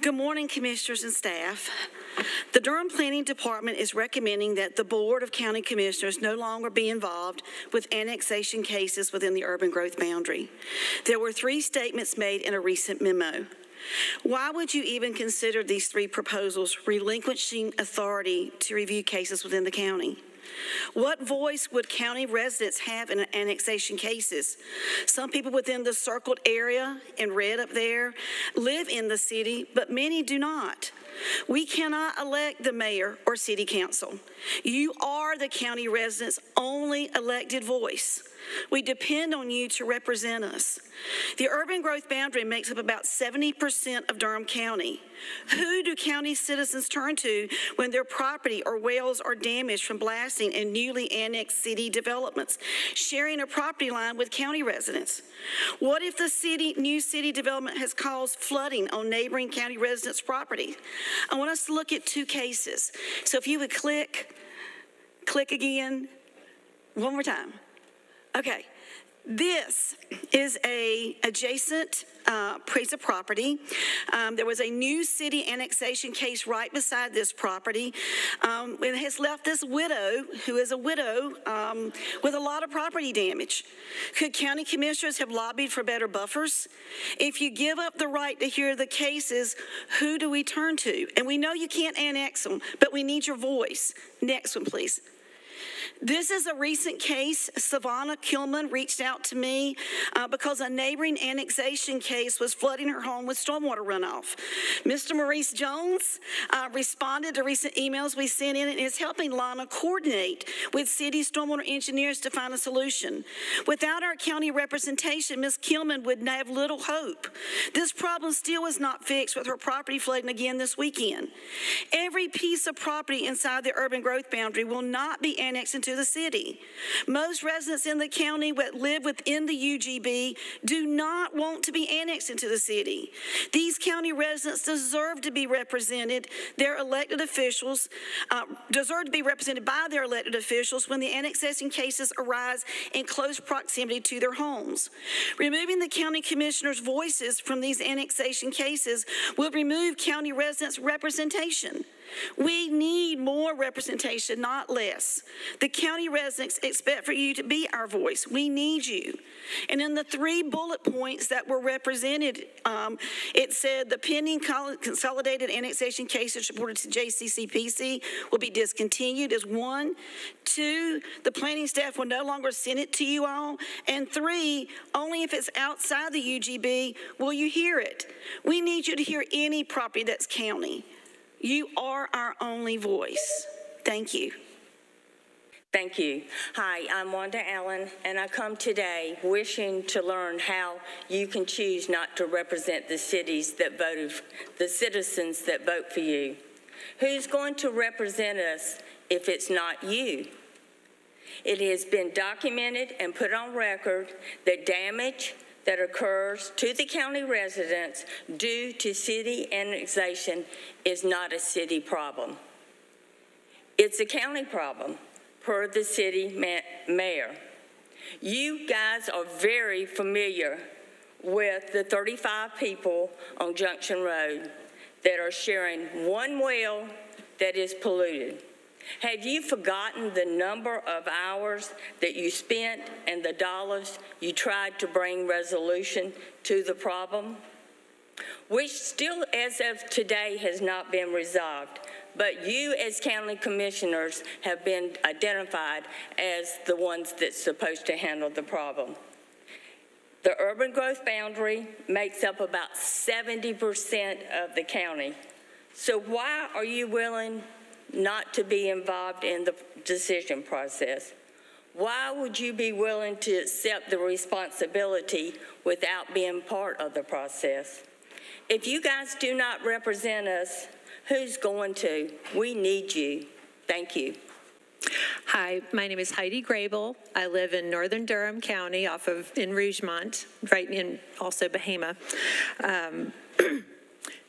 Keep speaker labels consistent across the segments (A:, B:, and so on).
A: Good morning, Commissioners and staff. The Durham Planning Department is recommending that the Board of County Commissioners no longer be involved with annexation cases within the urban growth boundary. There were 3 statements made in a recent memo. Why would you even consider these 3 proposals relinquishing authority to review cases within the county? What voice would county residents have in annexation cases? Some people within the circled area in red up there live in the city, but many do not. We cannot elect the mayor or city council. You are the county residents' only elected voice. We depend on you to represent us. The urban growth boundary makes up about 70% of Durham County. Who do county citizens turn to when their property or wells are damaged from blasting in newly annexed city developments, sharing a property line with county residents? What if the new city development has caused flooding on neighboring county residents' property? I want us to look at 2 cases. So if you would click again, one more time. Okay, this is a adjacent piece of property. There was a new city annexation case right beside this property. It has left this widow, who is a widow, with a lot of property damage. Could county commissioners have lobbied for better buffers? If you give up the right to hear the cases, who do we turn to? And we know you can't annex them, but we need your voice. Next one, please. This is a recent case. Savannah Kilman reached out to me because a neighboring annexation case was flooding her home with stormwater runoff. Mr. Maurice Jones responded to recent emails we sent in and is helping Lana coordinate with city stormwater engineers to find a solution. Without our county representation, Ms. Kilman would have little hope. This problem still is not fixed with her property flooding again this weekend. Every piece of property inside the urban growth boundary will not be annexed into the city. Most residents in the county that live within the UGB do not want to be annexed into the city. These county residents deserve to be represented. Their elected officials deserve to be represented by their elected officials when the annexation cases arise in close proximity to their homes. Removing the county commissioners' voices from these annexation cases will remove county residents' representation. We need more representation, not less. The county residents expect for you to be our voice. We need you. And in the 3 bullet points that were represented, it said the pending consolidated annexation cases reported to JCCPC will be discontinued as 1. 2, the planning staff will no longer send it to you all. And 3, only if it's outside the UGB will you hear it. We need you to hear any property that's county. You are our only voice. Thank you.
B: Thank you. Hi, I'm Wanda Allen, and I come today wishing to learn how you can choose not to represent the citizens that vote for you. Who's going to represent us if it's not you? It has been documented and put on record that damage that occurs to the county residents due to city annexation is not a city problem. It's a county problem, per the city mayor. You guys are very familiar with the 35 people on Junction Road that are sharing one well that is polluted. Have you forgotten the number of hours that you spent and the dollars you tried to bring resolution to the problem? Which still, as of today, has not been resolved. But you, as county commissioners, have been identified as the ones that's supposed to handle the problem. The urban growth boundary makes up about 70% of the county. So why are you willing not to be involved in the decision process? Why would you be willing to accept the responsibility without being part of the process? If you guys do not represent us, who's going to? We need you. Thank you.
C: Hi, my name is Heidi Grable. I live in northern Durham County in Rougemont, right in also Bahama.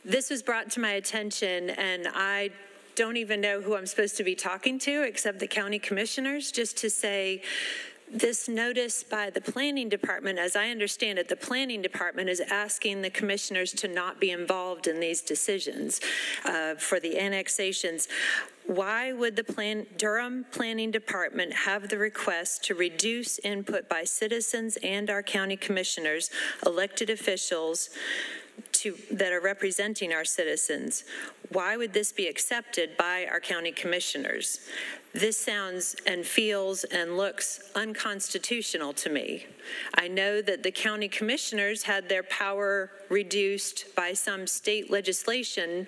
C: This was brought to my attention, and I don't even know who I'm supposed to be talking to except the county commissioners, just to say This notice by the Planning Department, as I understand it, the Planning Department is asking the commissioners to not be involved in these decisions for the annexations. Why would the Durham Planning Department have the request to reduce input by citizens and our county commissioners, elected officials, that are representing our citizens? Why would this be accepted by our county commissioners? This sounds and feels and looks unconstitutional to me. I know that the county commissioners had their power reduced by some state legislation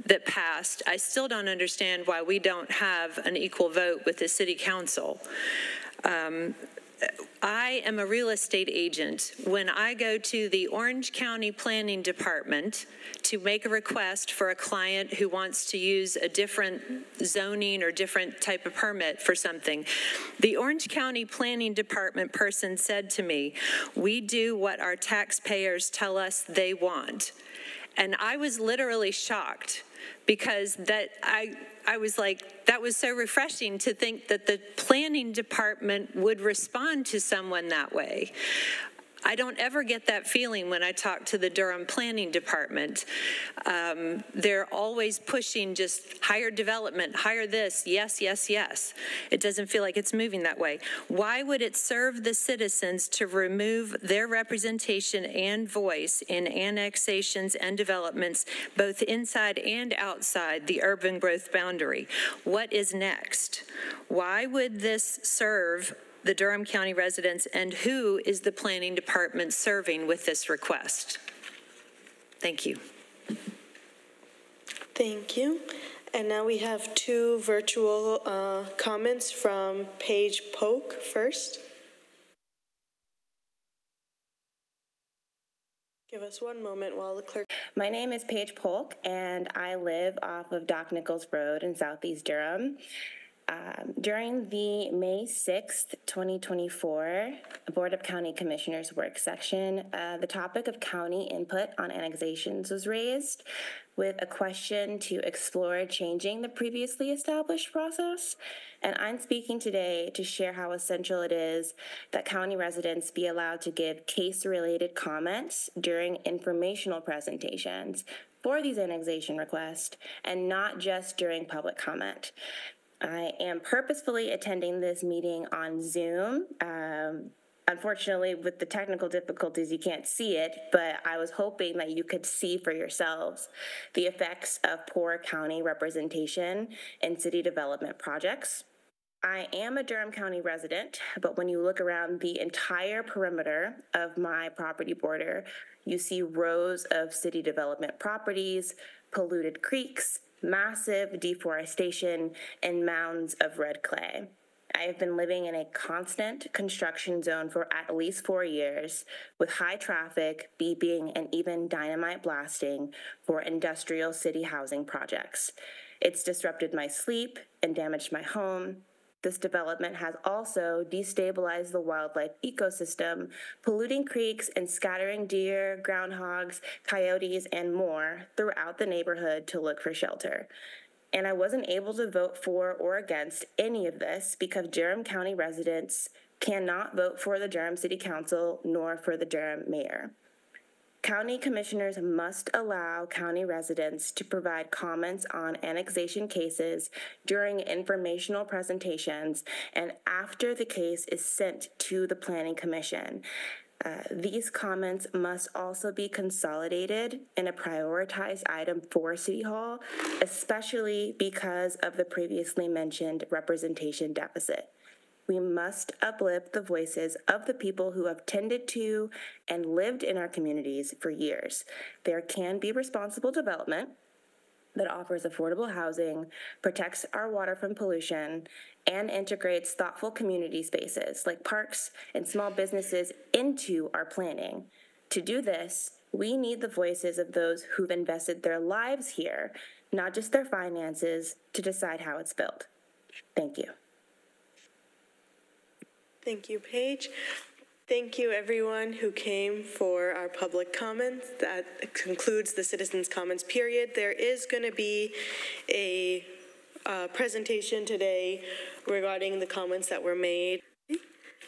C: that passed. I still don't understand why we don't have an equal vote with the city council. I am a real estate agent. When I go to the Orange County Planning Department to make a request for a client who wants to use a different zoning or different type of permit for something, the Orange County Planning Department person said to me, "We do what our taxpayers tell us they want." And I was literally shocked, because I was like, that was so refreshing to think that the planning department would respond to someone that way. I don't ever get that feeling when I talk to the Durham Planning Department. They're always pushing just higher development, higher this, yes, yes, yes. It doesn't feel like it's moving that way. Why would it serve the citizens to remove their representation and voice in annexations and developments, both inside and outside the urban growth boundary? What is next? Why would this serve the Durham County residents, and who is the planning department serving with this request? Thank you.
D: Thank you. And now we have two virtual comments from Paige Polk first. Give us one moment while the clerk.
E: My name is Paige Polk, and I live off of Doc Nichols Road in Southeast Durham. During the May 6th, 2024 Board of County Commissioners work session, the topic of county input on annexations was raised, with a question to explore changing the previously established process. And I'm speaking today to share how essential it is that county residents be allowed to give case-related comments during informational presentations for these annexation requests, and not just during public comment. I am purposefully attending this meeting on Zoom. Unfortunately, with the technical difficulties, you can't see it, but I was hoping that you could see for yourselves the effects of poor county representation in city development projects. I am a Durham County resident, but when you look around the entire perimeter of my property border, you see rows of city development properties, polluted creeks, massive deforestation, and mounds of red clay. I have been living in a constant construction zone for at least 4 years, with high traffic, beeping, and even dynamite blasting for industrial city housing projects. It's disrupted my sleep and damaged my home. This development has also destabilized the wildlife ecosystem, polluting creeks and scattering deer, groundhogs, coyotes, and more throughout the neighborhood to look for shelter. And I wasn't able to vote for or against any of this because Durham County residents cannot vote for the Durham City Council nor for the Durham mayor. County commissioners must allow county residents to provide comments on annexation cases during informational presentations and after the case is sent to the Planning Commission. These comments must also be consolidated in a prioritized item for City Hall, especially because of the previously mentioned representation deficit. We must uplift the voices of the people who have tended to and lived in our communities for years. There can be responsible development that offers affordable housing, protects our water from pollution, and integrates thoughtful community spaces like parks and small businesses into our planning. To do this, we need the voices of those who've invested their lives here, not just their finances, to decide how it's built. Thank you.
D: Thank you, Paige. Thank you, everyone who came for our public comments. That concludes the citizens' comments period. There is going to be a presentation today regarding the comments that were made.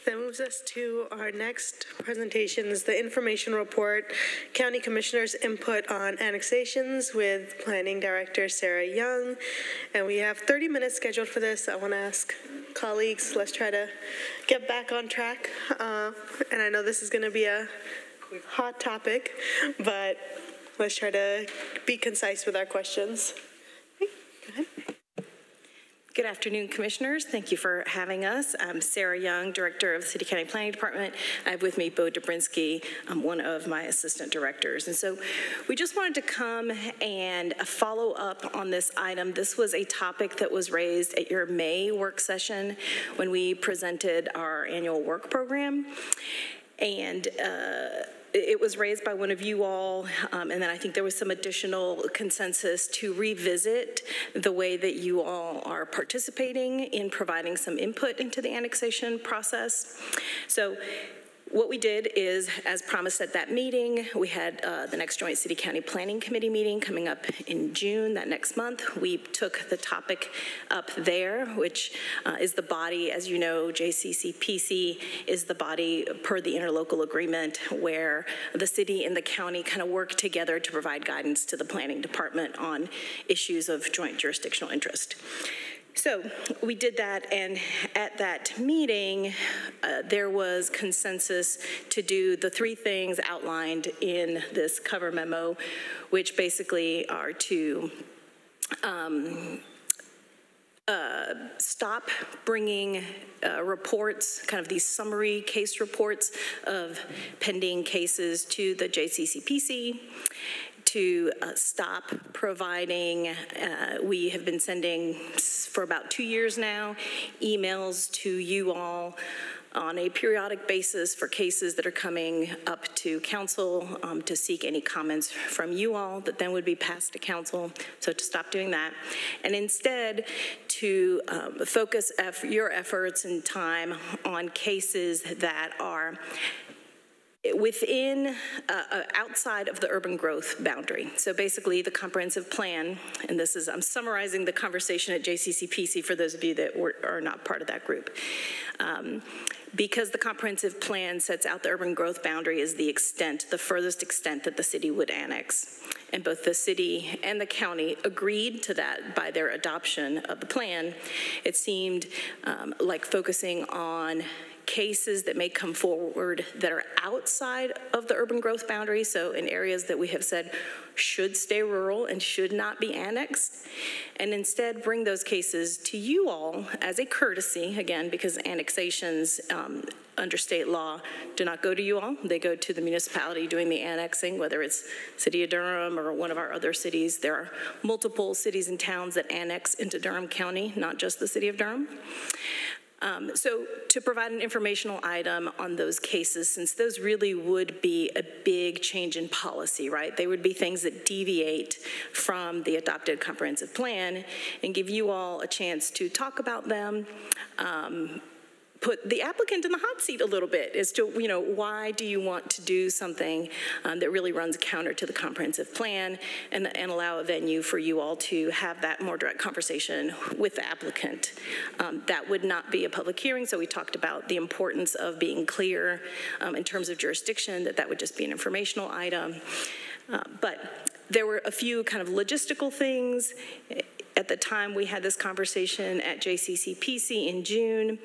D: That moves us to our next presentations, the information report, County Commissioners' input on annexations with Planning Director Sarah Young. And we have 30 minutes scheduled for this. I want to ask colleagues, let's try to get back on track. And I know this is going to be a hot topic, but let's try to be concise with our questions. Okay, go ahead.
F: Good afternoon, Commissioners. Thank you for having us. I'm Sarah Young, Director of the City County Planning Department. I have with me Bo Dobrinsky, one of my assistant directors. And so we just wanted to come and follow up on this item. This was a topic that was raised at your May work session when we presented our annual work program. And it was raised by one of you all, and then I think there was some additional consensus to revisit the way that you all are participating in providing some input into the annexation process. So what we did is, as promised at that meeting, we had the next Joint City County Planning Committee meeting coming up in June, that next month. We took the topic up there, which is the body, as you know, JCCPC is the body per the interlocal agreement where the city and the county kind of work together to provide guidance to the planning department on issues of joint jurisdictional interest. So we did that, and at that meeting, there was consensus to do the three things outlined in this cover memo, which basically are to stop bringing reports, kind of these summary case reports of pending cases to the JCCPC, to stop providing, we have been sending for about 2 years now, emails to you all on a periodic basis for cases that are coming up to council to seek any comments from you all that then would be passed to council. So to stop doing that. And instead to focus your efforts and time on cases that are within, outside of the urban growth boundary. So basically the comprehensive plan, and this is, I'm summarizing the conversation at JCCPC for those of you that are not part of that group. Because the comprehensive plan sets out the urban growth boundary as the extent, the furthest extent that the city would annex. And both the city and the county agreed to that by their adoption of the plan. It seemed like focusing on cases that may come forward that are outside of the urban growth boundary, so in areas that we have said should stay rural and should not be annexed, and instead bring those cases to you all as a courtesy, again, because annexations under state law do not go to you all. They go to the municipality doing the annexing, whether it's City of Durham or one of our other cities. There are multiple cities and towns that annex into Durham County, not just the City of Durham. So to provide an informational item on those cases, since those really would be a big change in policy, right? They would be things that deviate from the adopted comprehensive plan, and give you all a chance to talk about them, put the applicant in the hot seat a little bit as to, you know, why do you want to do something that really runs counter to the comprehensive plan, and allow a venue for you all to have that more direct conversation with the applicant. That would not be a public hearing, so we talked about the importance of being clear in terms of jurisdiction, that would just be an informational item. But there were a few kind of logistical things. At the time we had this conversation at JCCPC in June,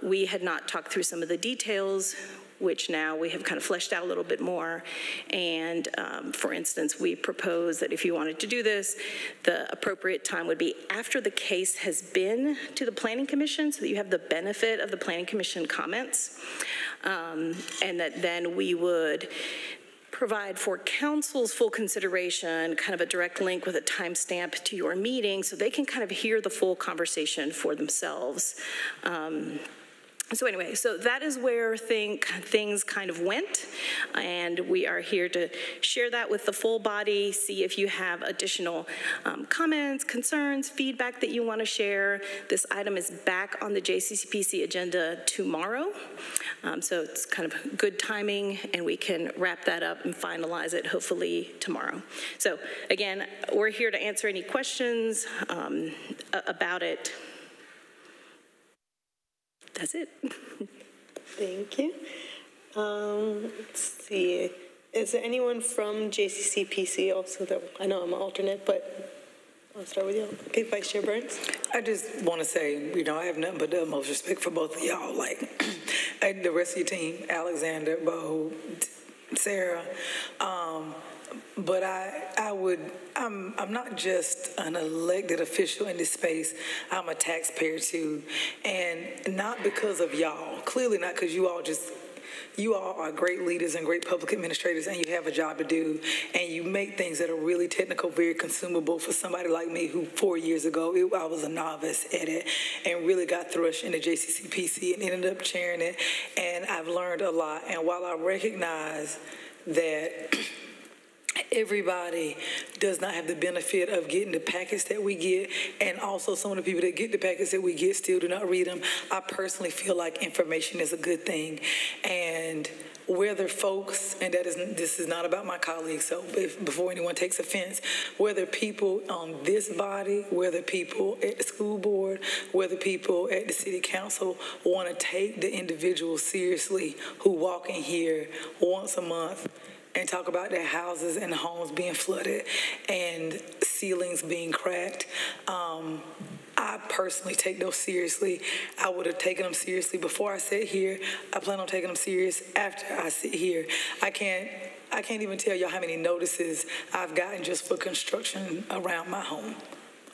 F: we had not talked through some of the details, which now we have kind of fleshed out a little bit more. And for instance, we proposed that if you wanted to do this, the appropriate time would be after the case has been to the Planning Commission, so that you have the benefit of the Planning Commission comments, and that then we would provide for council's full consideration kind of a direct link with a timestamp to your meeting so they can kind of hear the full conversation for themselves. So anyway, so that is where things kind of went, and we are here to share that with the full body, see if you have additional comments, concerns, feedback that you want to share. This item is back on the JCCPC agenda tomorrow, so it's kind of good timing, and we can wrap that up and finalize it hopefully tomorrow. So again, we're here to answer any questions about it. That's it.
D: Thank you. Let's see. Is there anyone from JCCPC also that, I know I'm an alternate, but I'll start with you. Okay, Vice Chair Burns.
G: I just want to say, I have nothing but the utmost respect for both of y'all. Like, and the rest of your team, Alexander, Bo, Sarah. But I'm not just an elected official in this space. I'm a taxpayer too. And not because of y'all. Clearly not, because you all are great leaders and great public administrators, and you have a job to do, and you make things that are really technical, very consumable for somebody like me who 4 years ago, I was a novice at it and really got thrust into JCCPC and ended up chairing it, and I've learned a lot. And while I recognize that everybody does not have the benefit of getting the packets that we get, and also some of the people that get the packets that we get still do not read them. I personally feel like information is a good thing, and whether folks, and this is not about my colleagues, so before anyone takes offense, whether people on this body, whether people at the school board, whether people at the city council want to take the individuals seriously who walk in here once a month and talk about their houses and homes being flooded and ceilings being cracked. I personally take those seriously. I would have taken them seriously before I sit here. I plan on taking them serious after I sit here. I can't even tell y'all how many notices I've gotten just for construction around my home.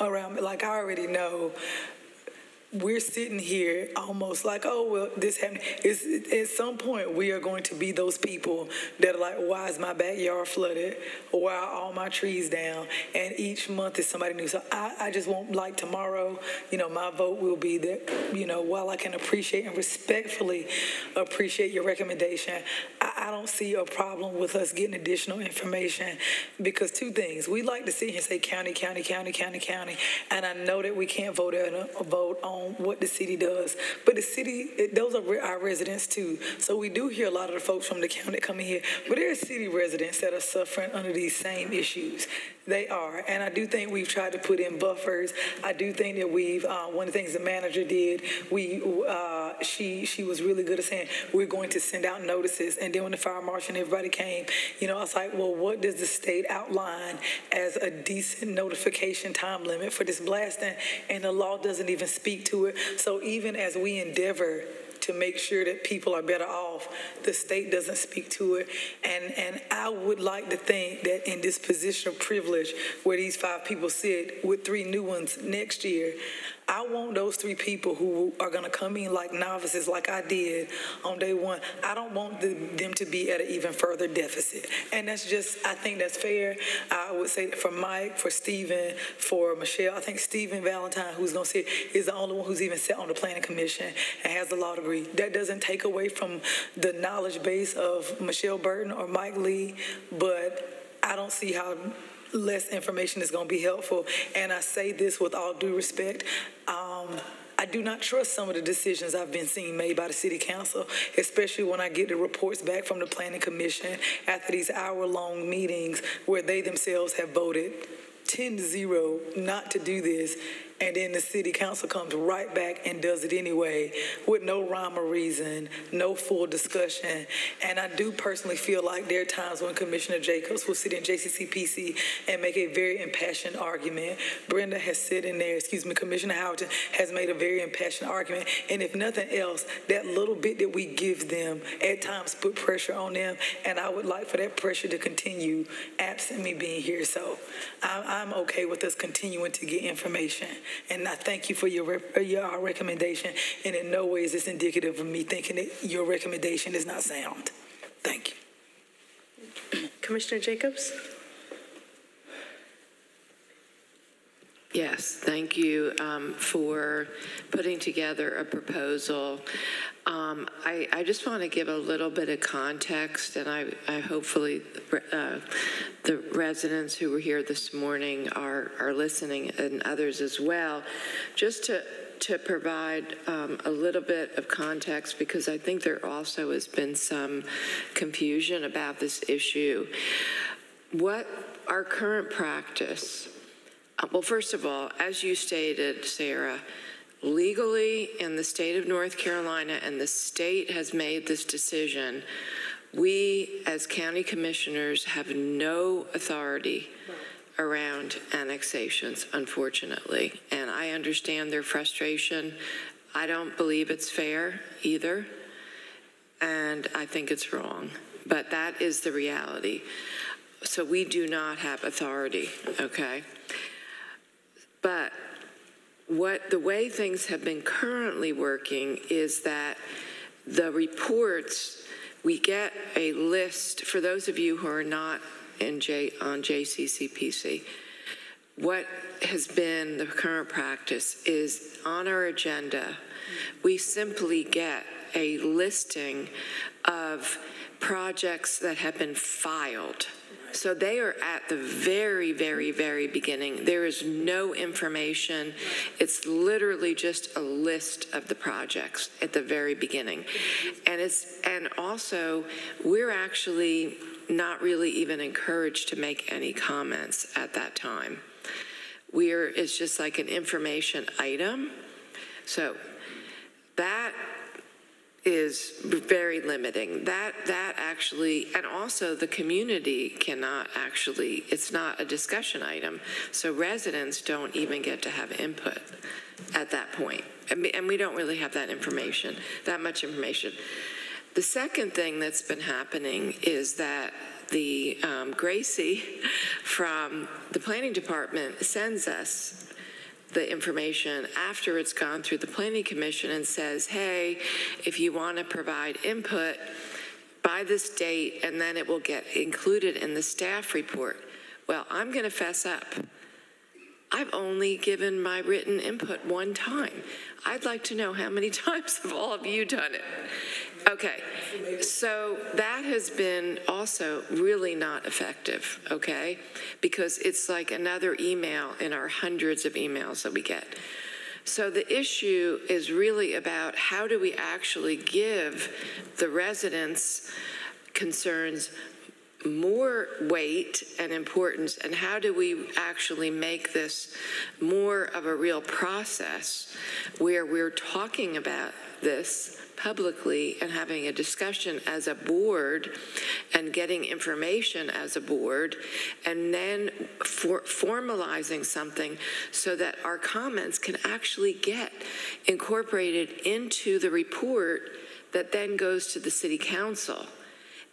G: Like, I already know. We're sitting here almost like, oh, well, this happened. At some point, we are going to be those people that are like, why is my backyard flooded? Why are all my trees down? And each month is somebody new. So I just want, like, tomorrow, my vote will be that, while I can appreciate and respectfully appreciate your recommendation, I don't see a problem with us getting additional information, because two things. We like to sit here and say county, county, county, county, county, and I know that we can't vote on what the city does, but the city, those are our residents too. So we do hear a lot of the folks from the county that come in here, but there are city residents that are suffering under these same issues. They are, and I do think we've tried to put in buffers. I do think that we've, one of the things the manager did, she was really good at saying, we're going to send out notices, and then when the fire marshal and everybody came, I was like, well, what does the state outline as a decent notification time limit for this blasting? And the law doesn't even speak to it. So even as we endeavor to make sure that people are better off, the state doesn't speak to it. And I would like to think that in this position of privilege where these 5 people sit with 3 new ones next year, I want those 3 people who are going to come in like novices like I did on day one. I don't want them to be at an even further deficit. And that's just, I think that's fair. I would say for Mike, for Stephen, for Michelle, I think Stephen Valentine, who's going to sit, is the only one who's even sat on the planning commission and has a law degree. That doesn't take away from the knowledge base of Michelle Burton or Mike Lee, but I don't see how less information is going to be helpful. And I say this with all due respect. I do not trust some of the decisions I've been seeing made by the city council, especially when I get the reports back from the planning commission after these hour-long meetings where they themselves have voted 10-0 not to do this, and then the city council comes right back and does it anyway with no rhyme or reason, no full discussion. And I do personally feel like there are times when Commissioner Jacobs will sit in JCCPC and make a very impassioned argument. Brenda has sit in there, Commissioner Houghton has made a very impassioned argument. And if nothing else, that little bit that we give them at times put pressure on them. And I would like for that pressure to continue absent me being here. So I'm okay with us continuing to get information. And I thank you for your recommendation, and in no way is this indicative of me thinking that your recommendation is not sound. Thank you.
D: Commissioner Jacobs?
H: Yes, thank you for putting together a proposal. I just want to give a little bit of context, and I hopefully the residents who were here this morning are listening, and others as well, just to provide a little bit of context, because I think there also has been some confusion about this issue. What our current practice, well, first of all, as you stated, Sarah, legally in the state of North Carolina, and the state has made this decision, we as county commissioners have no authority around annexations, unfortunately. And I understand their frustration. I don't believe it's fair either, and I think it's wrong. But that is the reality. So we do not have authority, okay? But the way things have been currently working is that the reports, we get a list, for those of you who are not on JCCPC, what has been the current practice is on our agenda, we simply get a listing of projects that have been filed. So they are at the very, very, very beginning. There is no information. It's literally just a list of the projects at the very beginning. And also, we're actually not really even encouraged to make any comments at that time. It's just like an information item. So that is very limiting. That actually, and also the community cannot actually, it's not a discussion item, so residents don't even get to have input at that point. And we don't really have that much information. The second thing that's been happening is that the Gracie from the Planning Department sends us the information after it's gone through the Planning Commission and says, hey, if you want to provide input by this date, and then it will get included in the staff report. Well, I'm going to fess up. I've only given my written input one time. I'd like to know how many times have all of you done it? Okay, so that has been also really not effective, okay? Because it's like another email in our hundreds of emails that we get. So the issue is really about how do we actually give the residents' concerns more weight and importance, and how do we actually make this more of a real process where we're talking about this publicly and having a discussion as a board and getting information as a board, and then formalizing something so that our comments can actually get incorporated into the report that then goes to the city council.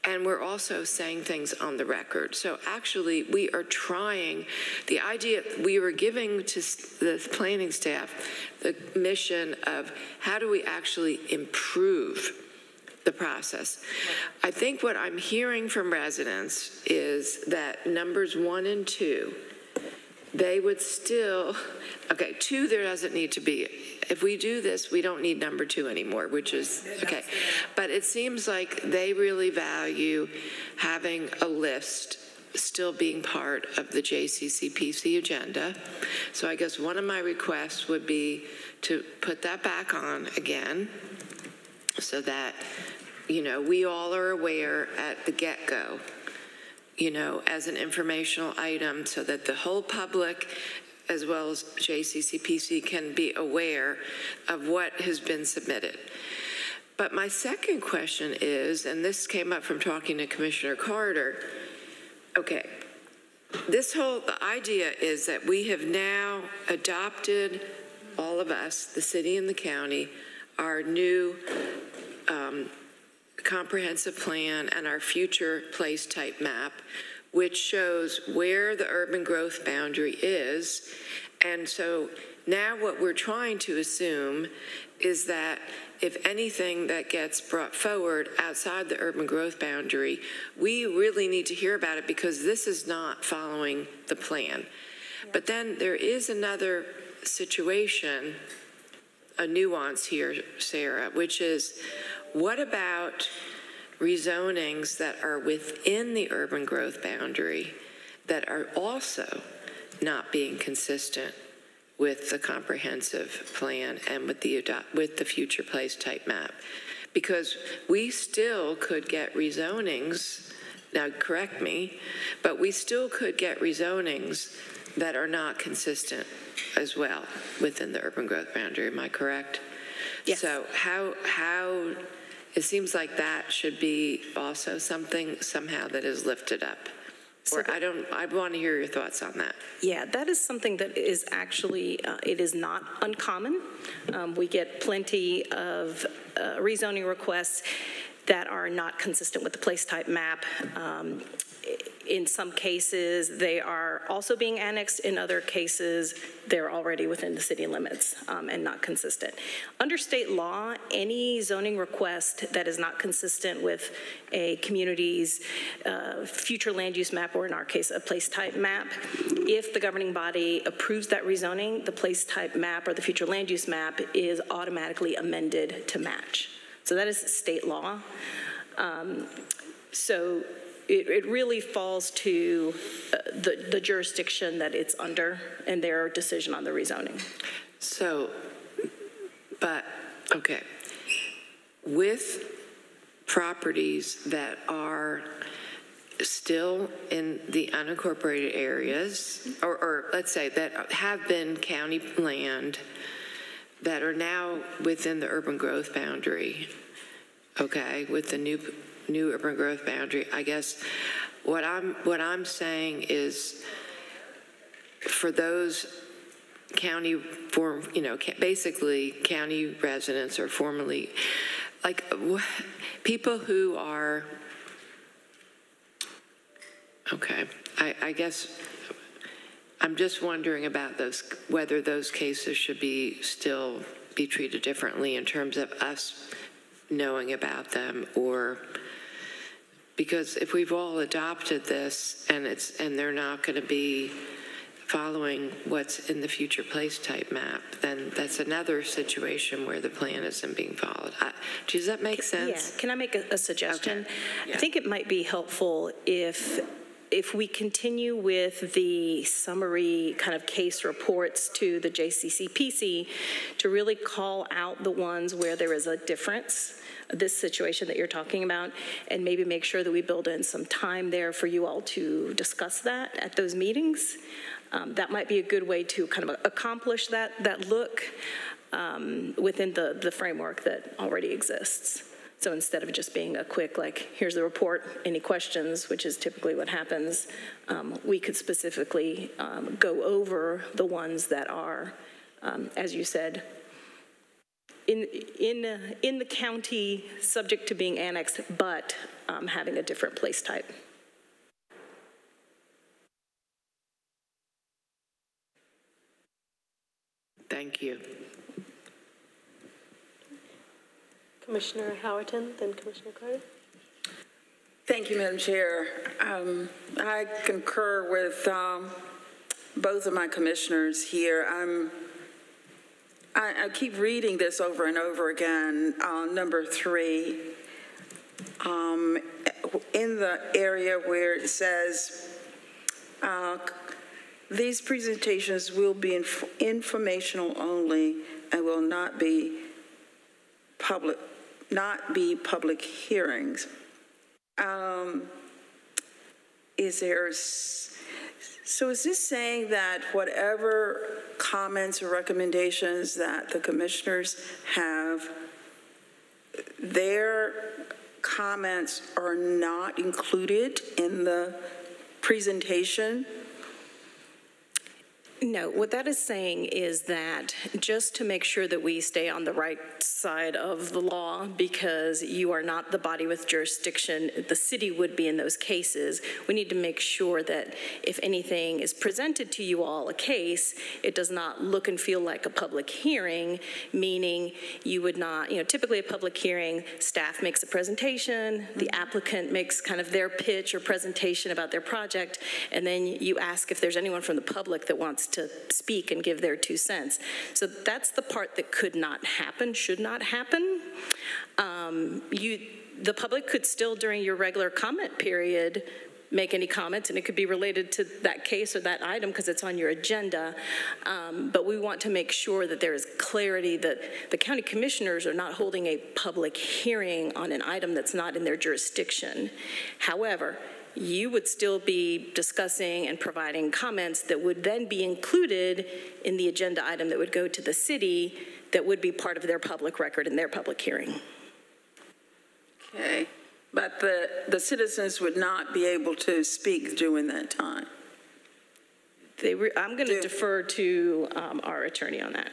H: And we're also saying things on the record. So actually, we are trying, the idea, we were giving to the planning staff the mission of how do we actually improve the process. I think what I'm hearing from residents is that numbers 1 and 2, they would still, okay, 2 there doesn't need to be. If we do this, we don't need number 2 anymore, which is, okay. But it seems like they really value having a list still being part of the JCCPC agenda. So I guess one of my requests would be to put that back on again so that, you know, we all are aware at the get-go, you know, as an informational item so that the whole public as well as JCCPC can be aware of what has been submitted. But my second question is, and this came up from talking to Commissioner Carter, okay, the idea is that we have now adopted, all of us, the city and the county, our new comprehensive plan and our future place type map, which shows where the urban growth boundary is. And so now what we're trying to assume is that if anything that gets brought forward outside the urban growth boundary, we really need to hear about it because this is not following the plan. Yeah. But then there is another situation, a nuance here, Sarah, which is what about rezonings that are within the urban growth boundary that are also not being consistent with the comprehensive plan and with the future place type map? Because we still could get rezonings, now correct me, but we still could get rezonings that are not consistent as well within the urban growth boundary. Am I correct?
F: Yes.
H: So how it seems like that should be also something somehow that is lifted up.
F: So
H: I want to hear your thoughts on that.
F: Yeah, that is something that is actually, it is not uncommon. We get plenty of rezoning requests that are not consistent with the place type map. In some cases, they are also being annexed. In other cases, they're already within the city limits and not consistent. Under state law, any zoning request that is not consistent with a community's future land use map, or in our case, a place type map, if the governing body approves that rezoning, the place type map or the future land use map is automatically amended to match. So that is state law. So it really falls to the jurisdiction that it's under and their decision on the rezoning.
H: So, but, okay. With properties that are still in the unincorporated areas, or let's say that have been county land, that are now within the urban growth boundary, okay, with the new urban growth boundary, I guess what I'm saying is, for those county basically county residents or formerly, like people who are, okay, I guess I'm just wondering about those, whether those cases should still be treated differently in terms of us knowing about them, or because if we've all adopted this and they're not going to be following what's in the future place type map, then that's another situation where the plan isn't being followed. Does that make sense?
F: Yeah. Can I make a suggestion?
H: Okay. Yeah.
F: I think it might be helpful if we continue with the summary kind of case reports to the JCCPC to really call out the ones where there is a difference, this situation that you're talking about, and maybe make sure that we build in some time there for you all to discuss that at those meetings. That might be a good way to kind of accomplish that look within the framework that already exists. So instead of just being a quick, like, here's the report, any questions, which is typically what happens, we could specifically go over the ones that are, as you said, in the county, subject to being annexed, but having a different place type.
H: Thank you.
D: Commissioner Howerton, then Commissioner Carter.
I: Thank you, Madam Chair. I concur with both of my commissioners here. I keep reading this over and over again. Number 3, in the area where it says, these presentations will be informational only and will not be public hearings. So is this saying that whatever comments or recommendations that the commissioners have, their comments are not included in the presentation?
F: No, what that is saying is that just to make sure that we stay on the right side of the law, because you are not the body with jurisdiction, the city would be in those cases, we need to make sure that if anything is presented to you all, a case, it does not look and feel like a public hearing, meaning you would not, typically a public hearing, staff makes a presentation, the applicant makes kind of their pitch or presentation about their project, and then you ask if there's anyone from the public that wants to speak and give their 2 cents. So that's the part that could not happen, should not happen. The public could still, during your regular comment period, make any comments, and it could be related to that case or that item because it's on your agenda. But we want to make sure that there is clarity that the county commissioners are not holding a public hearing on an item that's not in their jurisdiction. However, you would still be discussing and providing comments that would then be included in the agenda item that would go to the city that would be part of their public record and their public hearing.
I: Okay, but the citizens would not be able to speak during that time.
F: I'm going to defer to our attorney on that.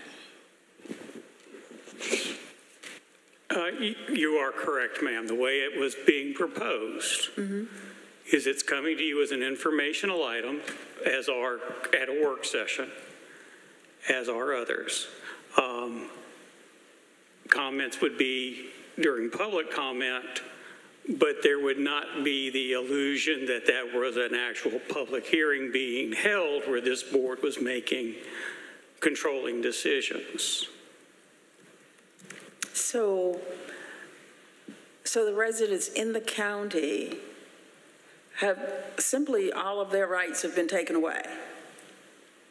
J: You are correct, ma'am. The way it was being proposed is it's coming to you as an informational item, as are at a work session, as are others. Comments would be during public comment, but there would not be the illusion that that was an actual public hearing being held where this board was making controlling decisions.
I: So the residents in the county have simply all of their rights have been taken away.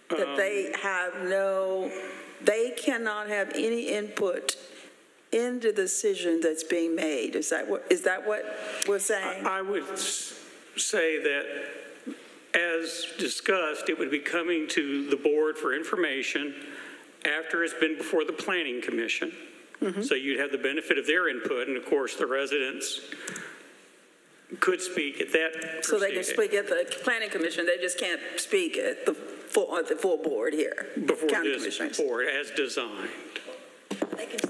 I: That they cannot have any input in the decision that's being made. Is that what we're saying?
J: I would say that, as discussed, it would be coming to the board for information after it's been before the Planning Commission. So you'd have the benefit of their input, and of course the residents could speak at that
I: So they can speak at the Planning Commission, they just can't speak at the full board here?
J: Before this board, as designed.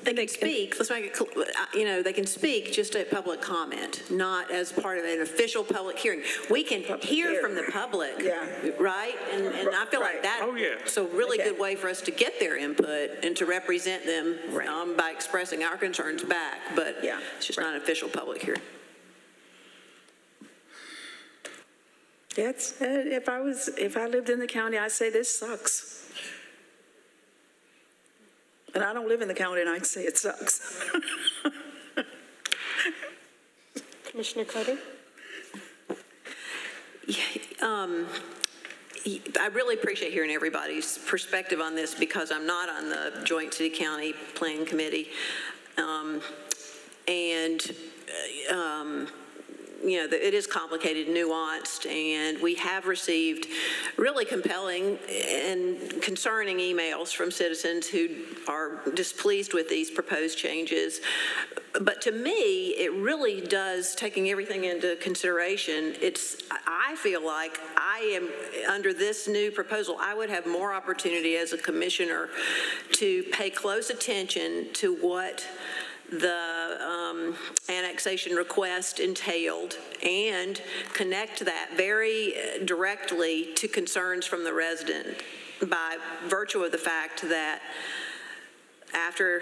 K: They can speak, let's make it, they can speak just at public comment, not as part of an official public hearing. We can hear from the public, right? And I feel like that's a really good way for us to get their input and to represent them by expressing our concerns back, but it's just not an official public hearing.
I: That's, if I lived in the county, I'd say this sucks. And I don't live in the county, and I'd say it sucks.
D: Commissioner Clutter?
K: I really appreciate hearing everybody's perspective on this because I'm not on the Joint City-County Planning Committee. It is complicated, nuanced, and we have received really compelling and concerning emails from citizens who are displeased with these proposed changes. But to me, it really does, taking everything into consideration, I feel like I am, under this new proposal, I would have more opportunity as a commissioner to pay close attention to what the annexation request entailed and connect that very directly to concerns from the resident by virtue of the fact that after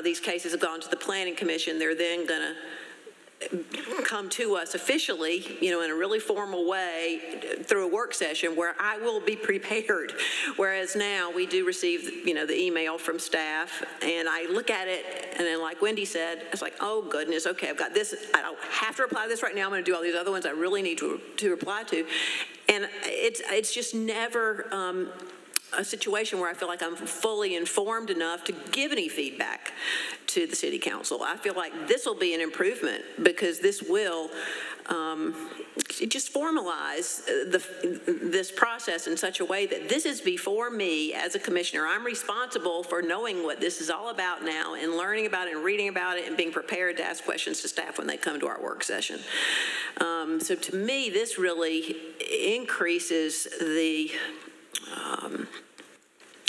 K: these cases have gone to the Planning Commission, they're then going to come to us officially, in a really formal way through a work session where I will be prepared. Whereas now we do receive, the email from staff and I look at it and then like Wendy said, it's like, oh goodness, okay, I've got this. I don't have to reply to this right now. I'm going to do all these other ones I really need to reply to. And it's just never a situation where I feel like I'm fully informed enough to give any feedback to the City Council. I feel like this will be an improvement because this will just formalize this process in such a way that this is before me as a commissioner. I'm responsible for knowing what this is all about now and learning about it and reading about it and being prepared to ask questions to staff when they come to our work session. So to me, this really increases the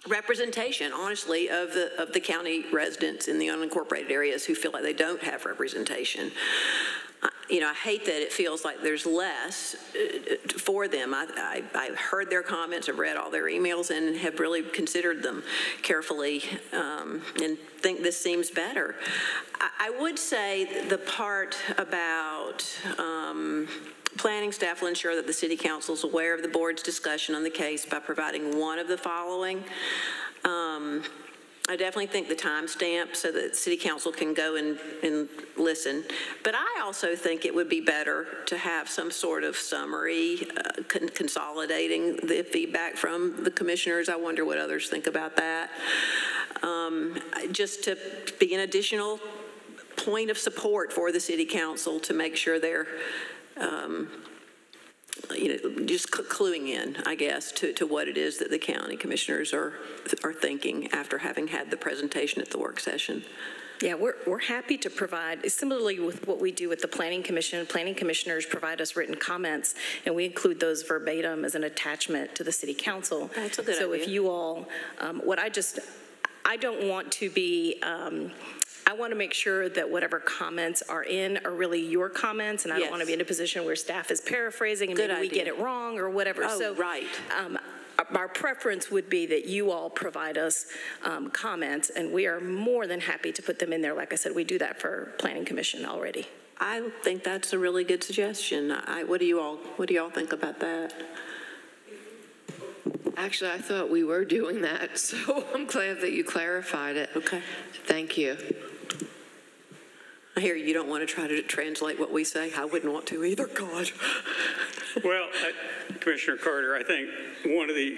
K: representation, honestly, of the county residents in the unincorporated areas who feel like they don't have representation. I hate that it feels like there's less for them. I've heard their comments, I've read all their emails, and have really considered them carefully and think this seems better. I would say the part about planning staff will ensure that the City Council is aware of the board's discussion on the case by providing one of the following. I definitely think the timestamp so that City Council can go and listen. But I also think it would be better to have some sort of summary consolidating the feedback from the commissioners. I wonder what others think about that. Just to be an additional point of support for the City Council to make sure they're just cluing in, I guess, to what it is that the county commissioners are thinking after having had the presentation at the work session.
F: Yeah, we're happy to provide, similarly with what we do with the Planning Commission. Planning commissioners provide us written comments, and we include those verbatim as an attachment to the City Council.
K: That's a good idea.
F: So if you all, I don't want to be, I want to make sure that whatever comments are really your comments, and I don't want to be in a position where staff is paraphrasing and maybe we get it wrong or whatever.
K: Oh, so, right.
F: Our preference would be that you all provide us comments, and we are more than happy to put them in there. Like I said, we do that for Planning Commission already.
K: I think that's a really good suggestion. What do you all think about that?
H: Actually, I thought we were doing that, so I'm glad that you clarified it.
K: Okay.
H: Thank you.
K: I hear you don't want to try to translate what we say. I wouldn't want to either, God.
J: Well, Commissioner Carter, I think one of the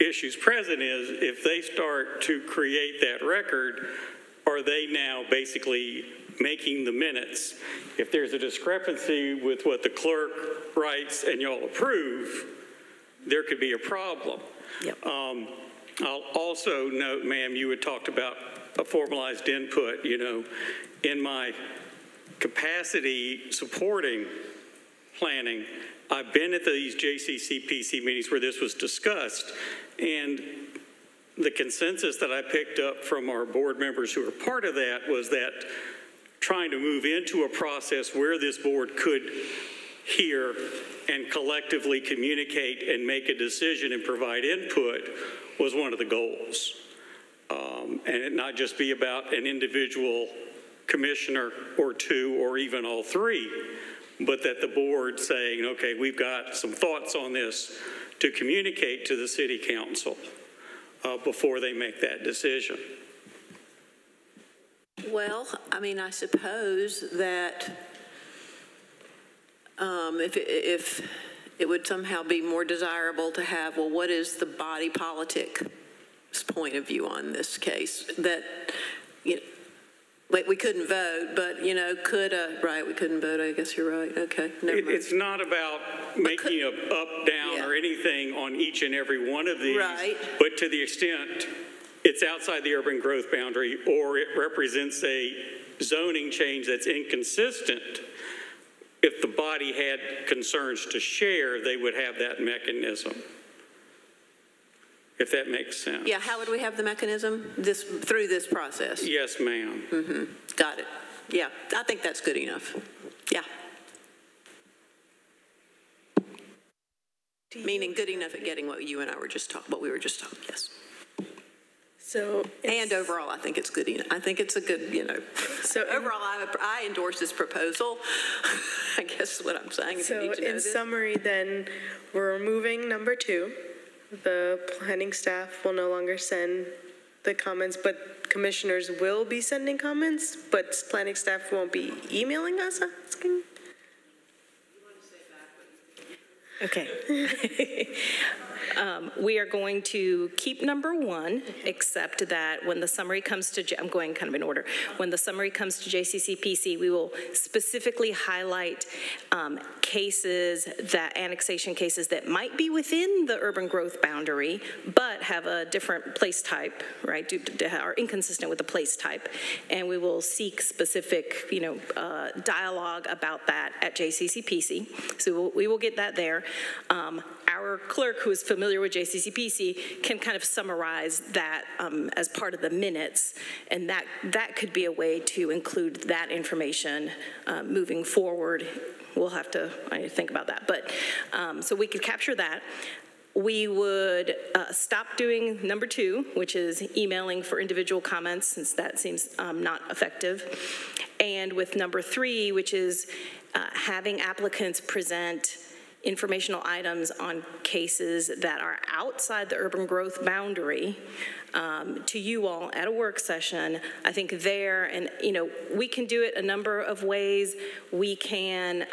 J: issues present is if they start to create that record, are they now basically making the minutes? If there's a discrepancy with what the clerk writes and y'all approve, there could be a problem.
F: Yep.
J: I'll also note, ma'am, you had talked about a formalized input. In my capacity supporting planning, I've been at these JCCPC meetings where this was discussed, and the consensus that I picked up from our board members who are part of that was that trying to move into a process where this board could hear and collectively communicate and make a decision and provide input was one of the goals. And it not just be about an individual commissioner or two or even all three, but that the board saying, okay, we've got some thoughts on this to communicate to the City Council before they make that decision.
K: Well, I mean, I suppose that if it would somehow be more desirable to have, well, what is the body politic's point of view on this case? That, we couldn't vote, but, right, we couldn't vote, I guess you're right. Okay, never mind.
J: It's not about making a up, down, or anything on each and every one of these,
K: right.
J: But to the extent it's outside the urban growth boundary or it represents a zoning change that's inconsistent, if the body had concerns to share, they would have that mechanism. If that makes sense.
K: Yeah, how would we have the mechanism through this process?
J: Yes, ma'am.
K: Mm-hmm. Got it. Yeah, I think that's good enough. Yeah. Meaning good enough at getting what you and I were just talking, what we were just talking. Yes.
D: So,
K: and overall, I think it's good enough. I think it's a good, So overall, I endorse this proposal. I guess is what I'm saying.
D: So in summary, then, we're removing number 2. The planning staff will no longer send the comments, but commissioners will be sending comments, but planning staff won't be emailing us asking?
F: Okay. We are going to keep number 1, except that when the summary comes to, I'm going kind of in order, when the summary comes to JCCPC, we will specifically highlight annexation cases that might be within the urban growth boundary, but have a different place type, right, are inconsistent with the place type. And we will seek specific, dialogue about that at JCCPC. So we will get that there. Our clerk, who is familiar with JCCPC, can kind of summarize that as part of the minutes, and that could be a way to include that information moving forward. We'll have to think about that, but so we could capture that. We would stop doing number 2, which is emailing for individual comments, since that seems not effective. And with number 3, which is having applicants present informational items on cases that are outside the urban growth boundary to you all at a work session. I think there, and we can do it a number of ways. We can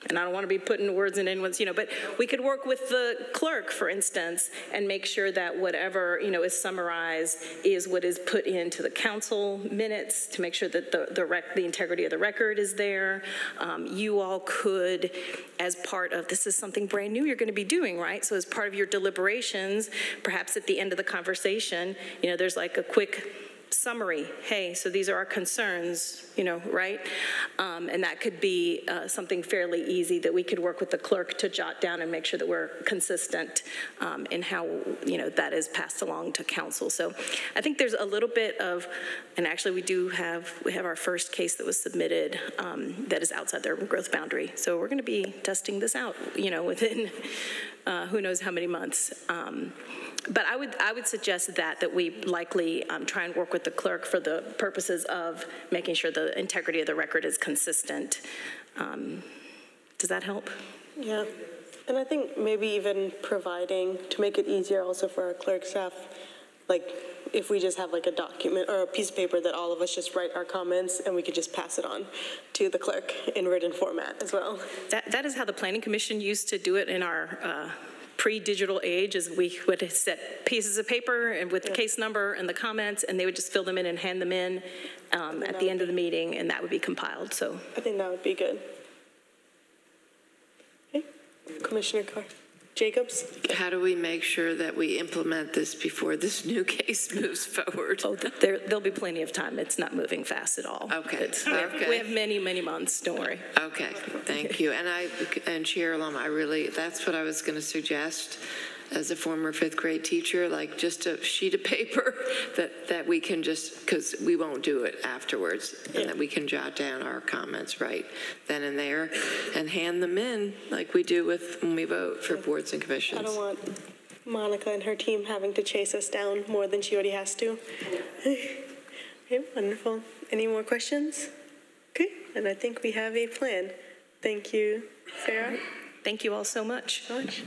F: and I don't want to be putting words in anyone's, but we could work with the clerk, for instance, and make sure that whatever, is summarized is what is put into the council minutes to make sure that the integrity of the record is there. You all could, as part of, this is something brand new you're going to be doing, right? So as part of your deliberations, perhaps at the end of the conversation, there's like a quick summary. Hey, so these are our concerns, right? And that could be something fairly easy that we could work with the clerk to jot down and make sure that we're consistent in how, that is passed along to council. So I think there's a little bit of, and actually we have our first case that was submitted that is outside the urban growth boundary. So we're going to be testing this out, within who knows how many months. But I would suggest that we likely try and work with the clerk for the purposes of making sure the integrity of the record is consistent. Does that help?
D: Yeah. And I think maybe even providing, to make it easier also for our clerk staff, like if we just have like a document or a piece of paper that all of us just write our comments and we could just pass it on to the clerk in written format as well.
F: That is how the Planning Commission used to do it in our pre-digital age, is we would set pieces of paper and with the case number and the comments, and they would just fill them in and hand them in at the end of the meeting, and that would be compiled. So
D: I think that would be good. Okay. Commissioner Jacobs?
H: How do we make sure that we implement this before this new case moves forward?
F: Oh, there'll be plenty of time. It's not moving fast at all.
H: Okay.
F: We have many, many months. Don't worry.
H: Okay, thank you. And Chair Lum, that's what I was going to suggest as a former fifth grade teacher, like just a sheet of paper that we can just, because we won't do it afterwards, and that we can jot down our comments right then and there and hand them in like we do when we vote for boards and commissions.
D: I don't want Monica and her team having to chase us down more than she already has to. Okay, wonderful. Any more questions? Okay, and I think we have a plan. Thank you, Sarah.
F: Thank you all so much.
D: Okay.